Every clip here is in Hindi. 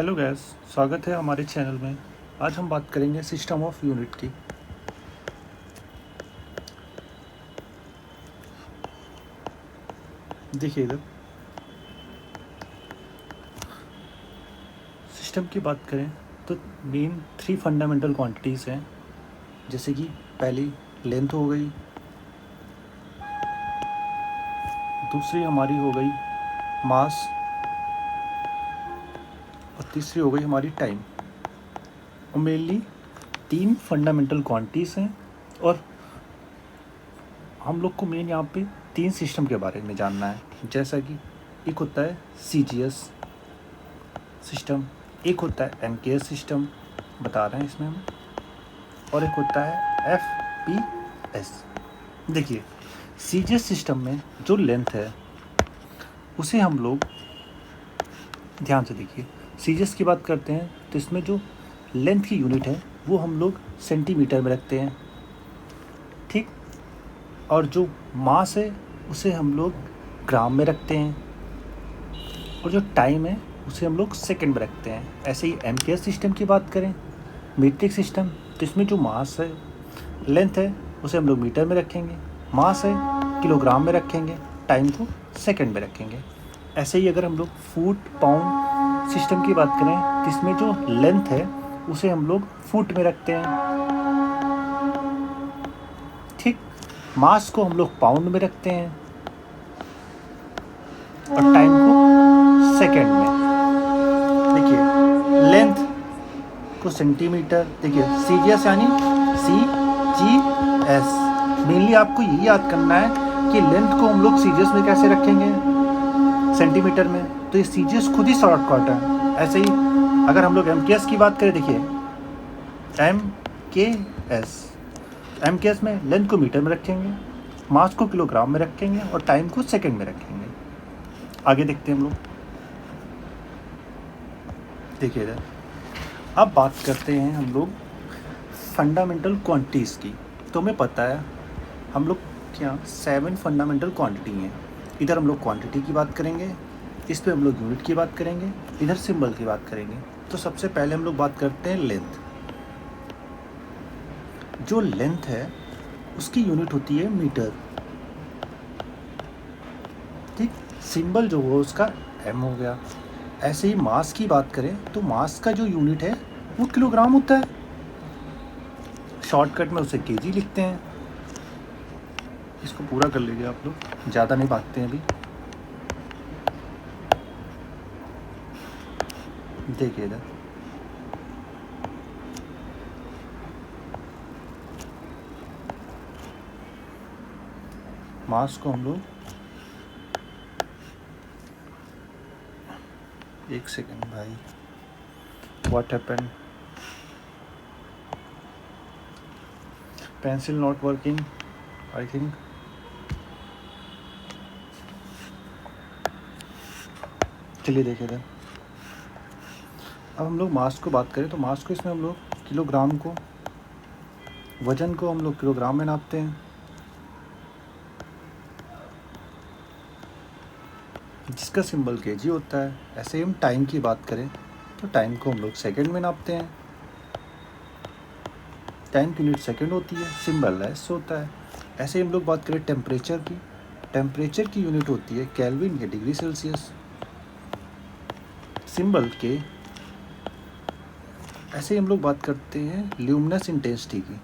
हेलो गैस, स्वागत है हमारे चैनल में। आज हम बात करेंगे सिस्टम ऑफ यूनिट की। देखिए इधर सिस्टम की बात करें तो मेन 3 फंडामेंटल क्वांटिटीज़ हैं, जैसे कि पहली लेंथ हो गई, दूसरी हमारी हो गई मास और तीसरी हो गई हमारी टाइम। और मेनली 3 फंडामेंटल क्वांटिटीज़ हैं और हम लोग को मेन यहाँ पे 3 सिस्टम के बारे में जानना है। जैसा कि एक होता है CGS सिस्टम, एक होता है MKS सिस्टम, बता रहे हैं इसमें हम, और एक होता है FPS। देखिए CGS सिस्टम में जो लेंथ है उसे हम लोग ध्यान से देखिए, CGS की बात करते हैं तो इसमें जो लेंथ की यूनिट है वो हम लोग सेंटीमीटर में रखते हैं, ठीक। और जो मास है उसे हम लोग ग्राम में रखते हैं, और जो टाइम है उसे हम लोग सेकंड में रखते हैं। ऐसे ही MKS सिस्टम की बात करें, मीट्रिक सिस्टम, तो इसमें जो मास है, लेंथ है, उसे हम लोग मीटर में रखेंगे, मास है किलोग्राम में रखेंगे, टाइम को सेकंड में रखेंगे। ऐसे ही अगर हम लोग फुट पाउंड सिस्टम की बात करें तो इसमें जो लेंथ है उसे हम लोग फुट में रखते हैं, ठीक। मास को हम लोग पाउंड में रखते हैं और टाइम को सेकंड में। देखिए लेंथ को सेंटीमीटर, देखिए CGS यानी CGS। मेनली आपको यही याद करना है कि लेंथ को हम लोग CGS में कैसे रखेंगे, सेंटीमीटर में, तो ये CGS खुद ही शॉर्टकट है। ऐसे ही अगर हम लोग MKS की बात करें, देखिए MKS में लेंथ को मीटर में रखेंगे, मास को किलोग्राम में रखेंगे और टाइम को सेकंड में रखेंगे। आगे देखते हैं हम लोग। देखिए इधर अब बात करते हैं हम लोग फंडामेंटल क्वांटिटीज़ की। तो हमें पता है हम लोग क्या 7 फंडामेंटल क्वांटिटी हैं। इधर हम लोग क्वांटिटी की बात करेंगे, इस पे हम लोग यूनिट की बात करेंगे, इधर सिंबल की बात करेंगे। तो सबसे पहले हम लोग बात करते हैं लेंथ। जो लेंथ है उसकी यूनिट होती है मीटर, ठीक। सिंबल जो हो उसका M हो गया। ऐसे ही मास की बात करें तो मास का जो यूनिट है वो किलोग्राम होता है, शॉर्टकट में उसे केजी लिखते हैं। इसको पूरा कर लीजिए आप लोग, ज़्यादा नहीं भागते हैं अभी। देखिए इधर मास को हम लोग, एक सेकेंड भाई, what happened, pencil not working I think. चलिए देखिए इधर अब हम लोग मास को बात करें तो मास को इसमें हम लोग किलोग्राम को, वजन को हम लोग किलोग्राम में नापते हैं, जिसका सिंबल केजी होता है। ऐसे ही हम टाइम की बात करें तो टाइम को हम लोग सेकंड में नापते हैं, टाइम की यूनिट सेकंड होती है, सिंबल एस होता है। ऐसे ही हम लोग बात करें टेम्परेचर की, टेम्परेचर की यूनिट होती है केल्विन या डिग्री सेल्सियस, सिंबल के। ऐसे ही हम लोग बात करते हैं ल्यूमिनस इंटेंसिटी की,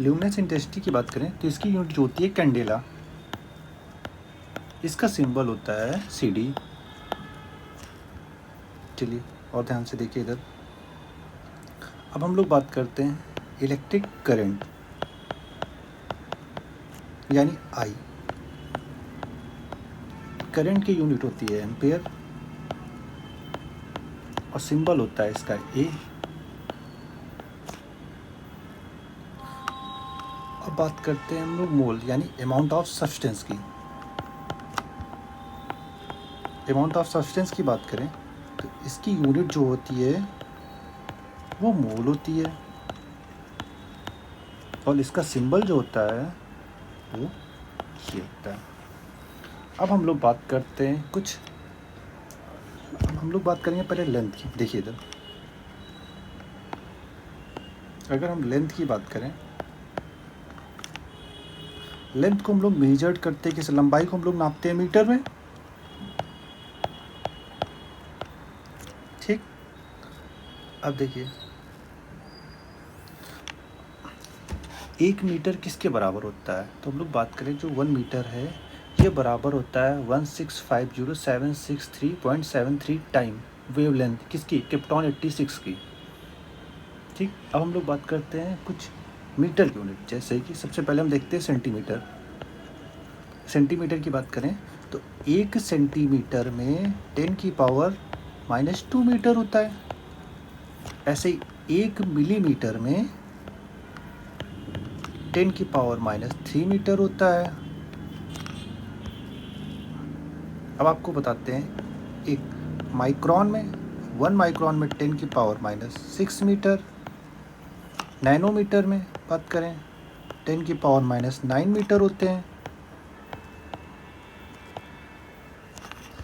ल्यूमिनस इंटेंसिटी की बात करें तो इसकी यूनिट जो होती है कैंडेला, इसका सिंबल होता है CD। चलिए और ध्यान से देखिए इधर। अब हम लोग बात करते हैं इलेक्ट्रिक करंट यानी I। करंट की यूनिट होती है एम्पेयर और सिंबल होता है इसका A। अब बात करते हैं हम लोग मोल यानी अमाउंट ऑफ सब्सटेंस की। अमाउंट ऑफ सब्सटेंस की बात करें तो इसकी यूनिट जो होती है वो मोल होती है, और इसका सिंबल जो होता है वो ये होता है। अब हम लोग बात करते हैं कुछ, हम लोग बात करेंगे पहले लेंथ की। देखिए इधर, अगर हम लेंथ की बात करें, लेंथ को हम लोग मेजर्ड करते हैं किस, लंबाई को हम लोग नापते हैं मीटर में, ठीक। अब देखिए 1 मीटर किसके बराबर होता है, तो हम लोग बात करें जो 1 मीटर है ये बराबर होता है 1650763.73 टाइम वेवलेंथ किसकी, क्रिप्टॉन 86 की, ठीक। अब हम लोग बात करते हैं कुछ मीटर की यूनिट, जैसे कि सबसे पहले हम देखते हैं सेंटीमीटर। सेंटीमीटर की बात करें तो 1 सेंटीमीटर में 10⁻⁻² मीटर होता है। ऐसे ही 1 मिलीमीटर में 10⁻³ मीटर होता है। अब आपको बताते हैं एक माइक्रोन में, 1 माइक्रोन में 10⁻⁻6 मीटर। नैनोमीटर में बात करें 10⁻⁹ मीटर होते हैं।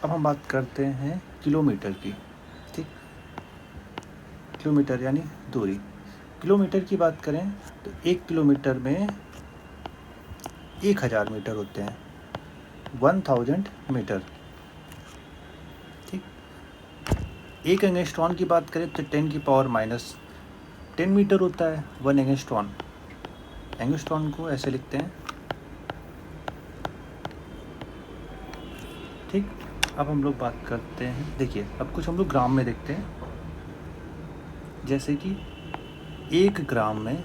अब हम बात करते हैं किलोमीटर की, ठीक। किलोमीटर यानी दूरी। किलोमीटर की बात करें तो 1 किलोमीटर में 1000 मीटर होते हैं, 1000 मीटर, ठीक। 1 एंगस्ट्रॉन की बात करें तो 10⁻⁻10 मीटर होता है 1 एंगस्ट्रॉन। एंगस्ट्रॉन को ऐसे लिखते हैं, ठीक। अब हम लोग बात करते हैं, देखिए अब कुछ हम लोग ग्राम में देखते हैं, जैसे कि 1 ग्राम में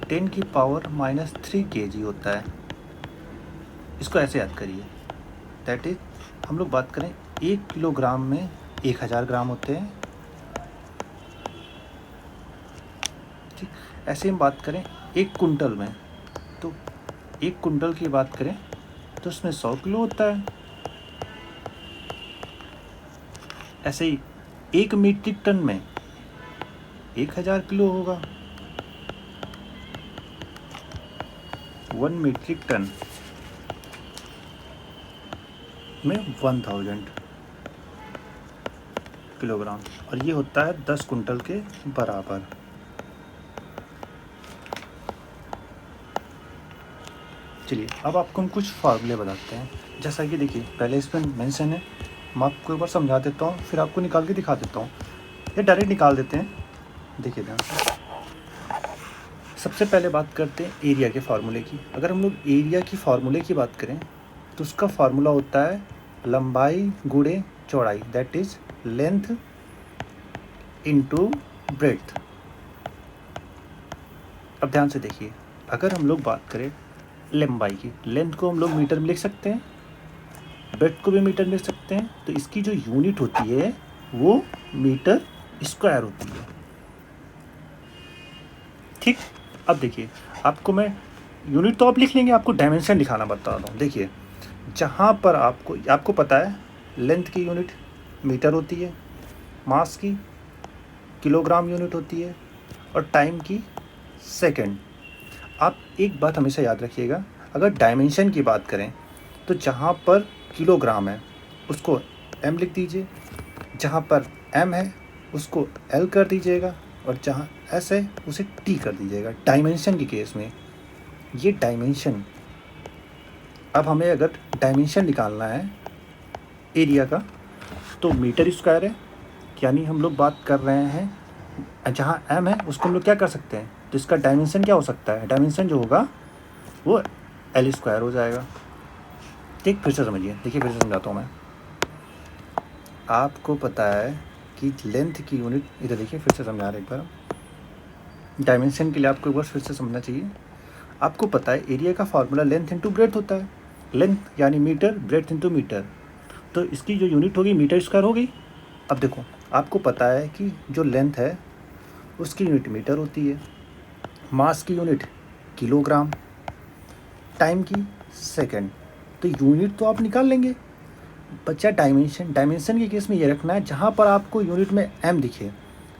10⁻³ kg होता है। इसको ऐसे याद करिए, दैट इज हम लोग बात करें 1 किलोग्राम में 1000 ग्राम होते हैं, ठीक। ऐसे हम बात करें 1 कुंटल में, तो 1 कुंटल की बात करें तो उसमें 100 किलो होता है। ऐसे ही 1 मीट्रिक टन में 1000 किलो होगा। 1 मीट्रिक टन में 1000 किलोग्राम, और ये होता है 10 कुंटल के बराबर। चलिए अब आपको हम कुछ फार्मूले बताते हैं, जैसा कि देखिए पहले इसमें मेंशन है, मैं आपको एक बार समझा देता हूँ फिर आपको निकाल के दिखा देता हूँ, या डायरेक्ट निकाल देते हैं। देखिए ध्यान से, सबसे पहले बात करते हैं एरिया के फार्मूले की। अगर हम लोग एरिया की फार्मूले की बात करें तो उसका फार्मूला होता है लंबाई गुणे चौड़ाई, that is length into breadth. अब ध्यान से देखिए, अगर हम लोग बात करें लंबाई की, लेंथ को हम लोग मीटर में लिख सकते हैं, ब्रेड्थ को भी मीटर में लिख सकते हैं, तो इसकी जो यूनिट होती है वो मीटर स्क्वायर होती है, ठीक। अब देखिए आपको मैं यूनिट तो आप लिख लेंगे, आपको डायमेंशन दिखाना बता रहा हूँ। देखिए जहाँ पर आपको पता है लेंथ की यूनिट मीटर होती है, मास की किलोग्राम यूनिट होती है, और टाइम की सेकंड। आप एक बात हमेशा याद रखिएगा, अगर डायमेंशन की बात करें तो जहाँ पर किलोग्राम है उसको m लिख दीजिए, जहाँ पर m है उसको l कर दीजिएगा, और जहाँ s है उसे t कर दीजिएगा। डायमेंशन के केस में ये डायमेंशन, अब हमें अगर डायमेंशन निकालना है एरिया का तो मीटर स्क्वायर है, यानी हम लोग बात कर रहे हैं जहाँ m है उसको हम लोग क्या कर सकते हैं, तो इसका डायमेंशन क्या हो सकता है, डायमेंशन जो होगा वो l स्क्वायर हो जाएगा, ठीक। फिर से समझिए, देखिए फिर से समझाता हूँ मैं। आपको पता है कि लेंथ की यूनिट, इधर देखिए फिर से समझा रहे एक बार, डायमेंशन के लिए आपको एक बार फिर से समझना चाहिए। आपको पता है एरिया का फार्मूला लेंथ इंटू ब्रेड्थ होता है, लेंथ यानी मीटर, ब्रेड्थ इंटू मीटर, तो इसकी जो यूनिट होगी मीटर स्क्वायर हो गई। अब देखो आपको पता है कि जो लेंथ है उसकी यूनिट मीटर होती है, मास की यूनिट किलोग्राम, टाइम की सेकंड, तो यूनिट तो आप निकाल लेंगे। बच्चा डायमेंशन, डायमेंशन के केस में ये रखना है जहाँ पर आपको यूनिट में m दिखे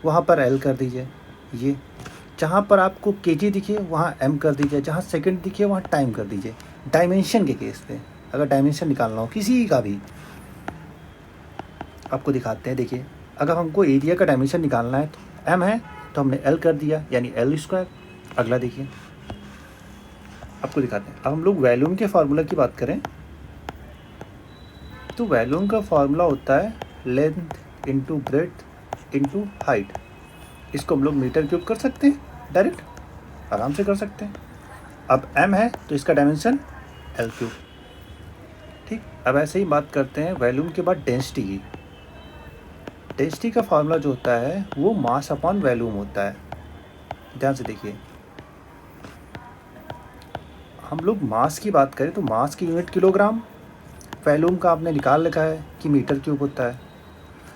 वहाँ पर l कर दीजिए, ये जहाँ पर आपको kg दिखे वहाँ m कर दीजिए, जहाँ सेकंड दिखे वहाँ टाइम कर दीजिए, डायमेंशन के केस पे। अगर डायमेंशन निकालना हो किसी का भी, आपको दिखाते हैं। देखिए, अगर हमको एरिया का डायमेंशन निकालना है तो m है तो हमने l कर दिया, यानी l²। अगला देखिए, आपको दिखाते हैं। अब हम लोग वॉल्यूम के फार्मूला की बात करें तो वॉल्यूम का फार्मूला होता है length into breadth into height. इसको हम लोग मीटर क्यूब कर सकते हैं, डायरेक्ट आराम से कर सकते हैं। अब m है तो इसका डायमेंशन l³। ठीक, अब ऐसे ही बात करते हैं वॉल्यूम के बाद डेंसिटी की। डेंसिटी का फार्मूला जो होता है वो मास अपॉन वॉल्यूम होता है। ध्यान से देखिए, हम लोग मास की बात करें तो मास की यूनिट किलोग्राम, वॉल्यूम का आपने निकाल रखा है कि मीटर क्यूब होता है,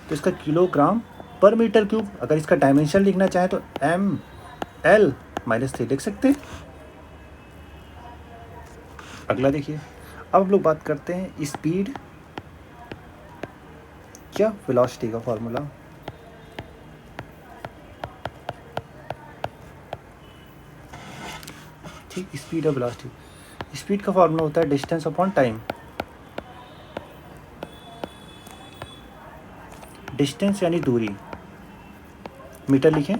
तो इसका किलोग्राम पर मीटर क्यूब। अगर इसका डायमेंशन लिखना चाहे तो ml-3 लिख सकते हैं। अगला देखिए, अब हम लोग बात करते हैं स्पीड या वेलोसिटी का फार्मूला। ठीक, स्पीड और वेलोसिटी। स्पीड का फार्मूला होता है डिस्टेंस अपॉन टाइम। डिस्टेंस यानी दूरी, मीटर लिखें,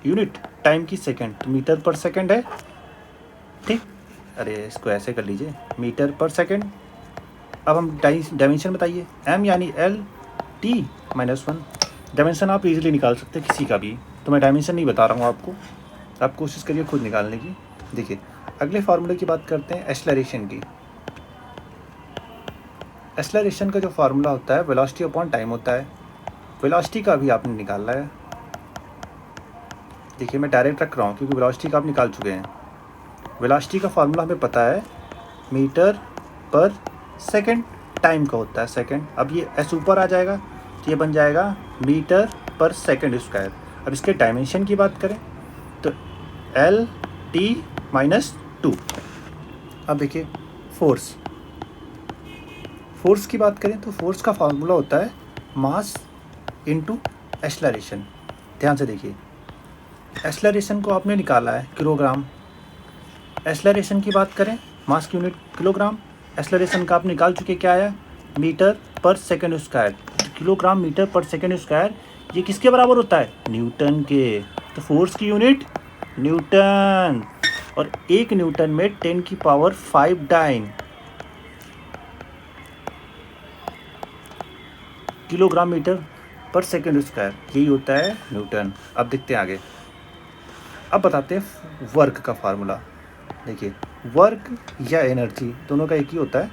यूनिट टाइम की सेकंड, तो मीटर पर सेकंड है। ठीक, अरे इसको ऐसे कर लीजिए, मीटर पर सेकंड। अब हम डायमेंशन बताइए, m यानी l/t-1। डायमेंशन आप इजीली निकाल सकते हैं किसी का भी, तो मैं डायमेंशन नहीं बता रहा हूँ आपको, आप कोशिश करिए खुद निकालने की। देखिए, अगले फार्मूले की बात करते हैं एक्सेलरेशन की। एक्सेलरेशन का जो फार्मूला होता है वेलोसिटी अपॉन टाइम होता है। वेलोसिटी का भी आपने निकालना है। देखिए, मैं डायरेक्ट रख रहा हूँ क्योंकि वेलोसिटी का आप निकाल चुके हैं। वेलोसिटी का फार्मूला हमें पता है मीटर पर सेकंड, टाइम का होता है सेकंड। अब ये s ऊपर आ जाएगा तो ये बन जाएगा मीटर पर सेकंड स्क्वायर। अब इसके डायमेंशन की बात करें तो l/t-2। अब देखिए, फोर्स की बात करें तो फोर्स का फार्मूला होता है मास इंटू एक्सेलरेशन। ध्यान से देखिए, एक्सेलरेशन को आपने निकाला है किलोग्राम। एक्सेलरेशन की बात करें, मास की यूनिट किलोग्राम, एक्सेलरेशन का आप निकाल चुके, क्या आया, मीटर पर सेकंड स्क्वायर। किलोग्राम मीटर पर सेकंड स्क्वायर ये किसके बराबर होता है, न्यूटन के। तो फोर्स की यूनिट न्यूटन, और 1 न्यूटन में 10⁵ डाइन किलोग्राम मीटर पर सेकंड स्क्वायर, यही होता है न्यूटन। अब देखते हैं आगे। अब बताते हैं वर्क का फार्मूला। देखिए, वर्क या एनर्जी दोनों का एक ही होता है।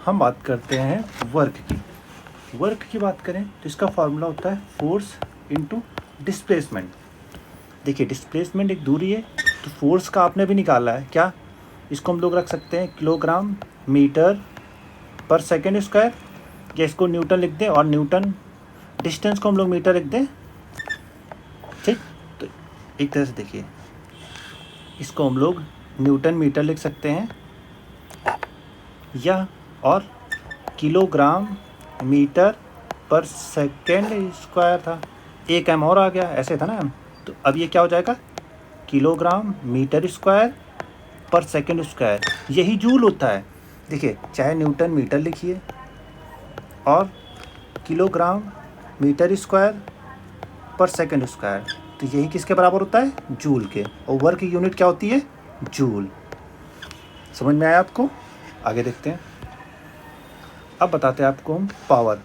हम बात करते हैं वर्क की। वर्क की बात करें तो इसका फार्मूला होता है फोर्स इंटू डिस्प्लेसमेंट। देखिए, डिस्प्लेसमेंट एक दूरी है, तो फोर्स का आपने भी निकाला है, क्या, इसको हम लोग रख सकते हैं किलोग्राम मीटर पर सेकंड स्क्वायर, या इसको न्यूटन लिख दें, और न्यूटन डिस्टेंस को हम लोग मीटर लिख दें। ठीक, तो एक तरह से देखिए, इसको हम लोग न्यूटन मीटर लिख सकते हैं, या और किलोग्राम मीटर पर सेकेंड स्क्वायर था, एक m और आ गया, ऐसे था ना m, तो अब ये क्या हो जाएगा, किलोग्राम मीटर स्क्वायर पर सेकेंड स्क्वायर, यही जूल होता है। देखिए, चाहे न्यूटन मीटर लिखिए और किलोग्राम मीटर स्क्वायर पर सेकेंड स्क्वायर, तो यही किसके बराबर होता है, जूल के। और वर्क की यूनिट क्या होती है, जूल। समझ में आया आपको? आगे देखते हैं। अब बताते हैं आपको हम पावर।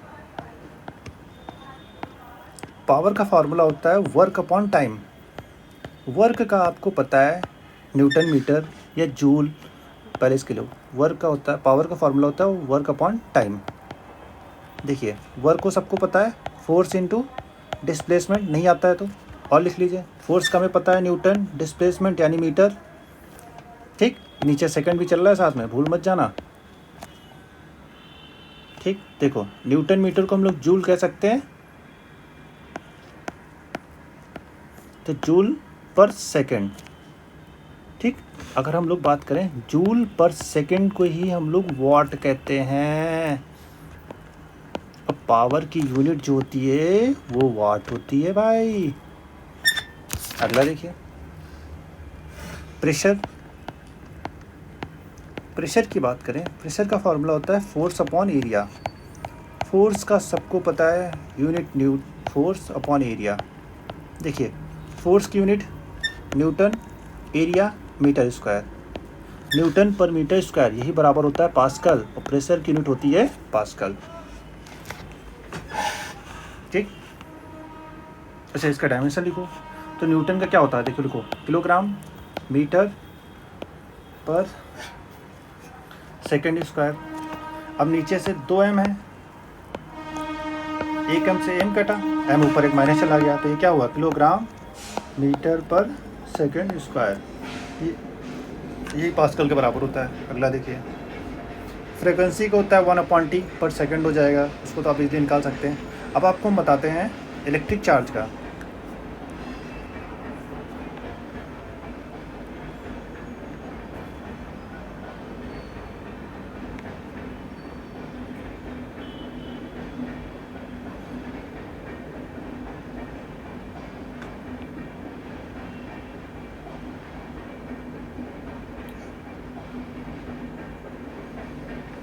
पावर का फार्मूला होता है वर्क अपॉन टाइम। वर्क का आपको पता है न्यूटन मीटर या जूल पर इस किलो। वर्क का होता है, पावर का फार्मूला होता है वर्क अपॉन टाइम। देखिए, वर्क को सबको पता है, फोर्स इंटू डिस्प्लेसमेंट, नहीं आता है तो और लिख लीजिए। फोर्स का हमें पता है न्यूटन, डिस्प्लेसमेंट यानी मीटर। ठीक, नीचे सेकंड भी चल रहा है साथ में, भूल मत जाना। ठीक, देखो, न्यूटन मीटर को हम लोग जूल कह सकते हैं, तो जूल पर सेकंड। ठीक, अगर हम लोग बात करें जूल पर सेकंड को ही हम लोग वॉट कहते हैं। अब पावर की यूनिट जो होती है वो वाट होती है भाई। अगला देखिए, प्रेशर। प्रेशर की बात करें, प्रेशर का फार्मूला होता है फोर्स अपॉन एरिया। फोर्स का सबको पता है यूनिट फोर्स अपॉन एरिया। देखिए फोर्स की unit newton, area metre square, newton पर मीटर स्क्वायर यही बराबर होता है पास्कल, और प्रेशर की यूनिट होती है पास्कल। ठीक। अच्छा इसका डायमेंशन लिखो, तो न्यूटन का क्या होता है देखो, लिखो किलोग्राम मीटर पर सेकेंड स्क्वायर। अब नीचे से 2m है, 1m से m कटा, m ऊपर एक माइनस चला गया, तो ये क्या हुआ किलोग्राम मीटर पर सेकेंड स्क्वायर। यही पास्कल के बराबर होता है। अगला देखिए, फ्रीक्वेंसी का होता है 1/t पर सेकंड हो जाएगा, उसको तो आप इजीली निकाल सकते हैं। अब आपको हम बताते हैं इलेक्ट्रिक चार्ज का।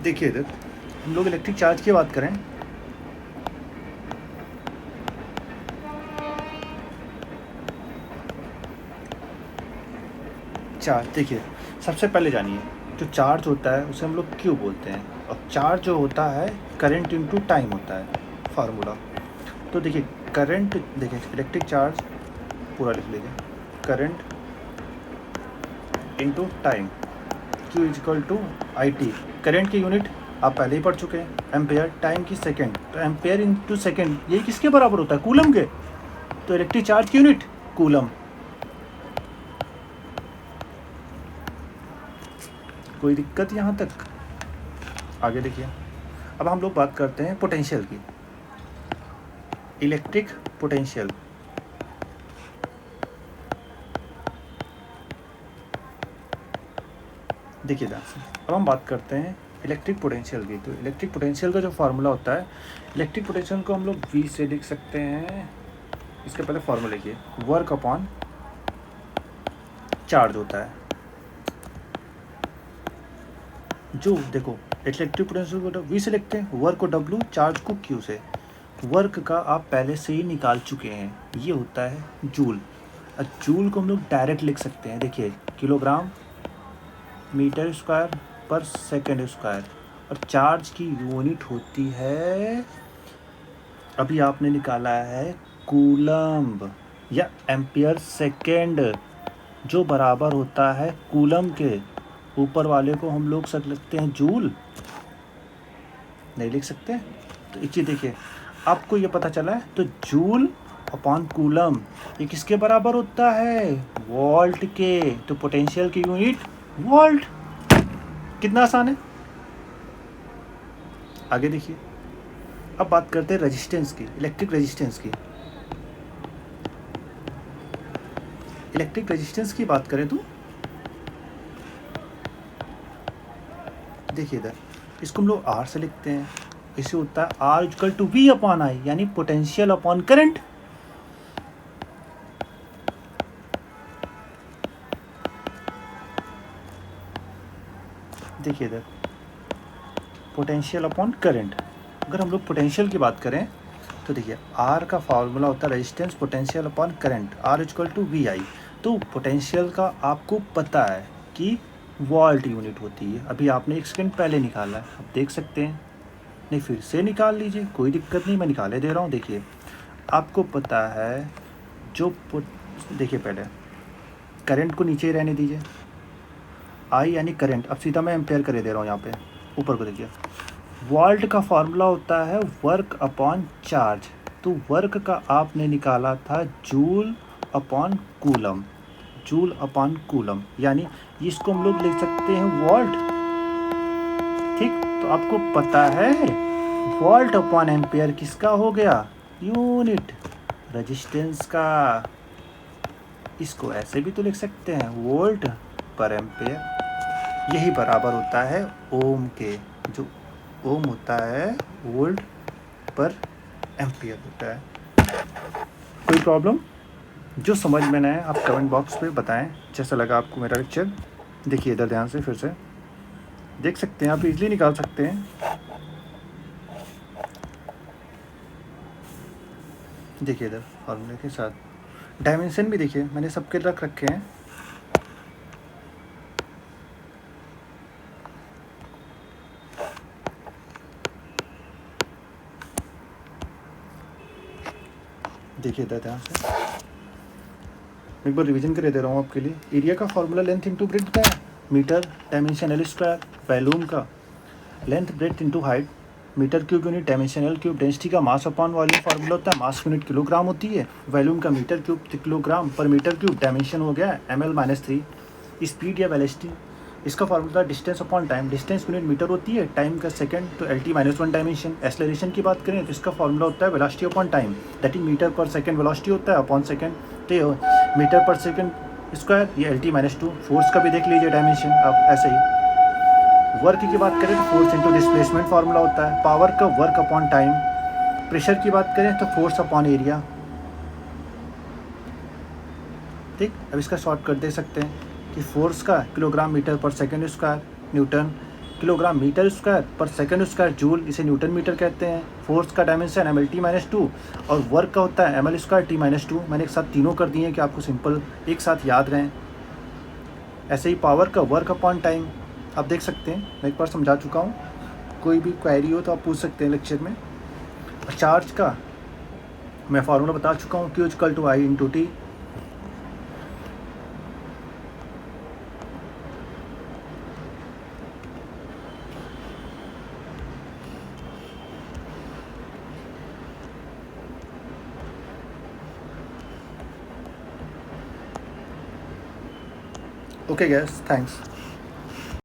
देखिए इधर हम लोग इलेक्ट्रिक चार्ज की बात करें, चार्ज देखिए सबसे पहले जानिए, जो चार्ज होता है उसे हम लोग क्यू बोलते हैं, और चार्ज जो होता है करंट इनटू टाइम होता है फार्मूला। तो देखिए करंट, देखिए इलेक्ट्रिक चार्ज पूरा लिख लीजिए, current into time, Q equal to IT। Current की यूनिट आप पहले ही पढ़ चुके हैं एम्पेयर, टाइम की सेकंड, तो एम्पेयर इनटू सेकंड ये किसके बराबर होता है कूलम के, तो इलेक्ट्रिक चार्ज की यूनिट कूलम। कोई दिक्कत यहाँ तक? आगे देखिए, अब हम लोग बात करते हैं पोटेंशियल की, इलेक्ट्रिक पोटेंशियल। देखिए ध्यान से, अब हम बात करते हैं इलेक्ट्रिक पोटेंशियल की। तो इलेक्ट्रिक पोटेंशियल का जो फार्मूला होता है, इलेक्ट्रिक पोटेंशियल को हम लोग V से लिख सकते हैं। इसके पहले फार्मूला लिखिए, वर्क अपॉन चार्ज होता है। जो देखो इलेक्ट्रिक पोटेंशियल को V से लिखते हैं, वर्क को W, चार्ज को Q से। वर्क का आप पहले से ही निकाल चुके हैं, ये होता है जूल। जूल को हम लोग डायरेक्ट लिख सकते हैं, देखिए किलोग्राम मीटर स्क्वायर पर सेकेंड स्क्वायर, और चार्ज की यूनिट होती है, अभी आपने निकाला है कूलम्ब या एम्पियर सेकेंड, जो बराबर होता है कूलम के। ऊपर वाले को हम लोग सब लिखते हैं जूल, नहीं लिख सकते। तो एक चीज़ देखिए, आपको ये पता चला है, तो जूल अपॉन कूलम ये किसके बराबर होता है, वोल्ट के। तो पोटेंशियल की यूनिट वोल्ट। कितना आसान है। आगे देखिए, अब बात करते हैं रेजिस्टेंस की, इलेक्ट्रिक रेजिस्टेंस की। इलेक्ट्रिक रेजिस्टेंस की बात करें तो देखिए इधर, इसको हम लोग R से लिखते हैं, इसे होता है R equal to V upon I, यानी पोटेंशियल अपॉन करंट। देखिए इधर पोटेंशियल अपॉन करंट। अगर हम लोग पोटेंशियल की बात करें तो देखिए R का फार्मूला होता है resistance potential upon current, R equal to VI। तो पोटेंशियल का आपको पता है कि वोल्ट यूनिट होती है, अभी आपने 1 सेकंड पहले निकाला है, आप देख सकते हैं, नहीं फिर से निकाल लीजिए, कोई दिक्कत नहीं, मैं निकाले दे रहा हूँ। देखिए आपको पता है जो देखिए पहले करंट को नीचे ही रहने दीजिए, I यानी करंट, अब सीधा मैं एम्पेयर करे दे रहा हूँ यहाँ पे, ऊपर को देखिए। वोल्ट का फार्मूला होता है वर्क अपॉन चार्ज, तो वर्क का आपने निकाला था joule upon coulomb, joule upon coulomb, यानी इसको हम लोग लिख सकते हैं वोल्ट। ठीक, तो आपको पता है वोल्ट अपॉन एम्पेयर किसका हो गया, यूनिट रेजिस्टेंस का। इसको ऐसे भी तो लिख सकते हैं, वोल्ट पर एम्पेयर, यही बराबर होता है ओम के, जो ओम होता है वोल्ट पर एम्पियर होता है। कोई प्रॉब्लम? जो समझ में ना आए आप कमेंट बॉक्स पे बताएं। जैसा लगा आपको मेरा लेक्चर। देखिए इधर ध्यान से फिर से, देख सकते हैं आप, इजली निकाल सकते हैं। देखिए इधर फार्मूले के साथ डायमेंशन भी देखिए मैंने सबके रख रखे हैं। देखिए इधर ध्यान से एक बार रिवीजन कर दे रहा हूँ आपके लिए। एरिया का फॉर्मूला लेंथ इंटू ब्रेथ का है, metre dimension l square. Volume का length breadth into height, metre cube unit dimension l cube. Density का मास अपॉन वॉल्यूम फार्मूला होता है, मास यूनिट किलोग्राम होती है। वॉल्यूम का मीटर क्यूब किलोग्राम पर मीटर क्यूब। डायमेंशन हो गया ml-3। स्पीड या वेलोसिटी, इसका formula distance upon time. Distance unit metre होती है, टाइम का सेकंड, तो LT-1 डायमेंशन। एक्सेलरेशन की बात करें तो इसका फार्मूला होता है velocity upon time, that is metre पर सेकंड वेलोसिटी होता है अपॉन सेकंड, तो मीटर पर सेकंड स्क्वायर, ये LT-2। फोर्स का भी देख लीजिए डायमेंशन। अब ऐसे ही वर्क की बात करें तो फोर्स इंटू डिस्प्लेसमेंट फार्मूला होता है। पावर का वर्क अपॉन टाइम। प्रेशर की बात करें तो फोर्स अपॉन एरिया। ठीक, अब इसका शॉर्टकट दे सकते हैं कि फोर्स का किलोग्राम मीटर पर second square newton, kilogram metre square पर सेकंड स्क्वायर जूल, इसे न्यूटन मीटर कहते हैं। फोर्स का डायमेंशन ml-2 और वर्क का होता है ml²T-2। मैंने एक साथ तीनों कर दिए कि आपको सिंपल एक साथ याद रहें। ऐसे ही पावर का वर्क अपॉन टाइम आप देख सकते हैं, मैं एक बार समझा चुका हूँ। कोई भी क्वेरी हो तो आप पूछ सकते हैं लेक्चर में। और चार्ज का मैं फार्मूला बता चुका हूँ, Q=I/T। Okay guys, thanks.